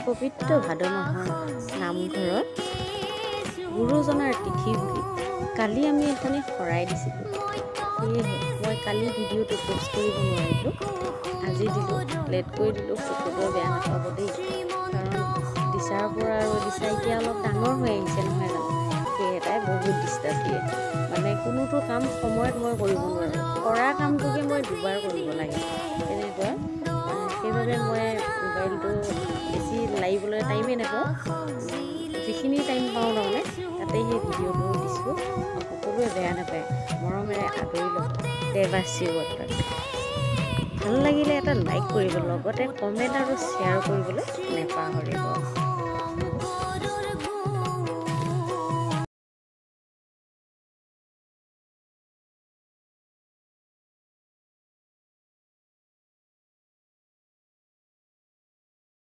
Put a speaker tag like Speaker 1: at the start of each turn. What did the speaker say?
Speaker 1: পবিত্ৰ ভাদ মাহৰ নামঘৰত গুৰুজনাৰ তিথি বুলি কালি আমি এখনি শৰাই দিছিলোঁ। সেয়েহে মই কালি ভিডিঅ'টো পোষ্ট কৰিব নোৱাৰিলোঁ, আজি দিলোঁ। লেট কৰি দিলোঁ, সকলোৱে বেয়া নাপাব দেই। কাৰণ দিচাৰ পৰা আৰু দিচা এতিয়া অলপ ডাঙৰ হৈ আহিছে নহয় জানো, সেয়েটাই বহুত ডিষ্টাৰ্ব দিয়ে। মানে কোনোটো কাম সময়ত মই কৰিব নোৱাৰোঁ, কৰা কামটোকে মই দুবাৰ কৰিব লাগে তেনেকুৱা। সেইবাবে মই মোবাইলটো বেছি লাৰিবলৈ টাইমেই নাপাওঁ। যিখিনি টাইম পাওঁ তাৰমানে তাতেই সেই ভিডিঅ'টো দিছোঁ। সকলোৱে বেয়া নাপায়, মৰমেৰে আদৰি ল'ব। দেৱাশীৰ্বাদ ভাল লাগিলে এটা লাইক কৰিব, লগতে কমেণ্ট আৰু শ্বেয়াৰ কৰিবলৈ নেপাহৰিব।